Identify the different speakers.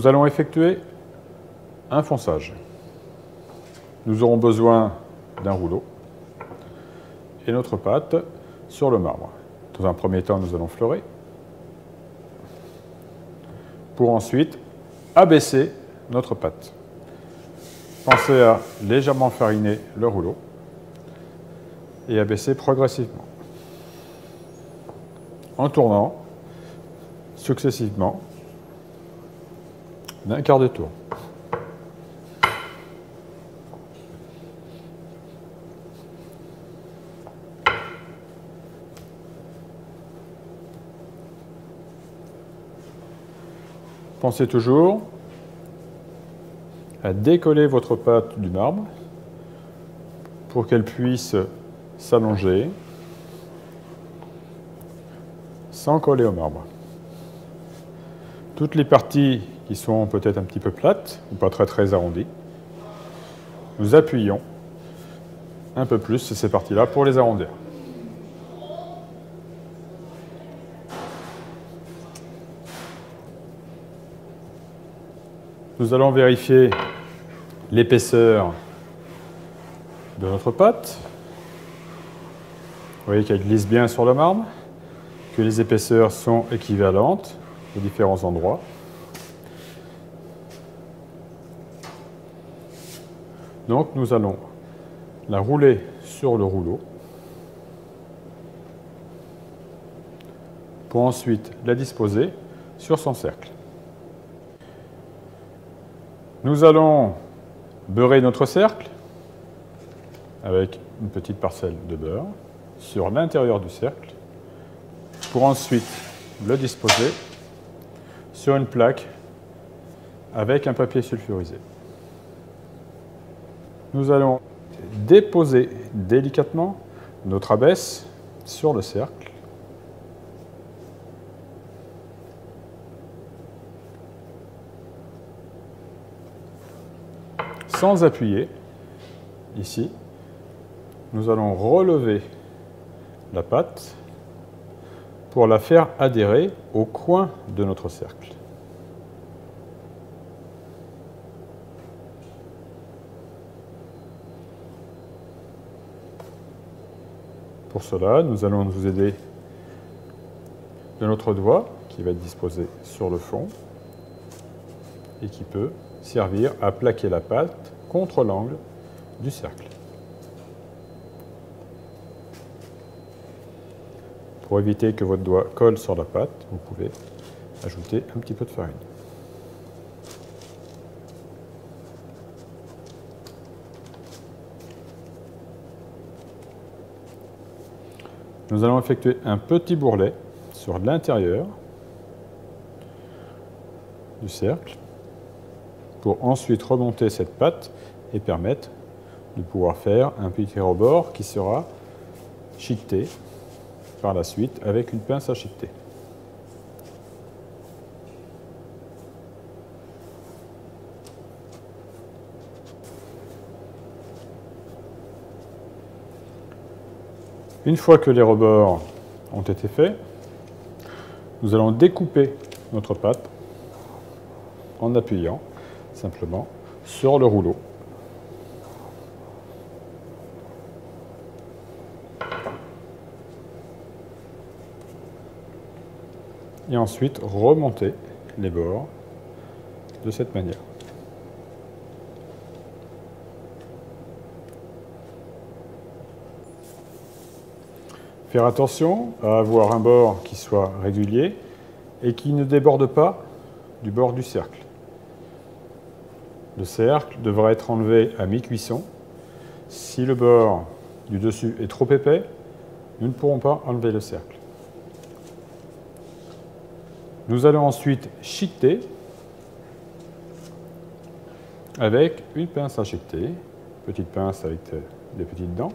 Speaker 1: Nous allons effectuer un fonçage. Nous aurons besoin d'un rouleau et notre pâte sur le marbre. Dans un premier temps, nous allons fleurer pour ensuite abaisser notre pâte. Pensez à légèrement fariner le rouleau et abaisser progressivement en tournant successivement d'un quart de tour. Pensez toujours à décoller votre pâte du marbre pour qu'elle puisse s'allonger sans coller au marbre. Toutes les parties qui sont peut-être un petit peu plates ou pas très arrondies, nous appuyons un peu plus ces parties-là pour les arrondir. Nous allons vérifier l'épaisseur de notre pâte. Vous voyez qu'elle glisse bien sur le marbre, que les épaisseurs sont équivalentes aux différents endroits. Donc nous allons la rouler sur le rouleau pour ensuite la disposer sur son cercle. Nous allons beurrer notre cercle avec une petite parcelle de beurre sur l'intérieur du cercle pour ensuite le disposer sur une plaque avec un papier sulfurisé. Nous allons déposer délicatement notre abaisse sur le cercle. Sans appuyer, ici, nous allons relever la pâte pour la faire adhérer au coin de notre cercle. Pour cela, nous allons nous aider de notre doigt qui va être disposé sur le fond et qui peut servir à plaquer la pâte contre l'angle du cercle. Pour éviter que votre doigt colle sur la pâte, vous pouvez ajouter un petit peu de farine. Nous allons effectuer un petit bourrelet sur l'intérieur du cercle pour ensuite remonter cette pâte et permettre de pouvoir faire un petit rebord qui sera chiqueté par la suite avec une pince à chiqueter. Une fois que les rebords ont été faits, nous allons découper notre pâte en appuyant simplement sur le rouleau. Et ensuite remonter les bords de cette manière. Faire attention à avoir un bord qui soit régulier et qui ne déborde pas du bord du cercle. Le cercle devra être enlevé à mi-cuisson. Si le bord du dessus est trop épais, nous ne pourrons pas enlever le cercle. Nous allons ensuite chiqueter avec une pince à chiqueter, petite pince avec des petites dents.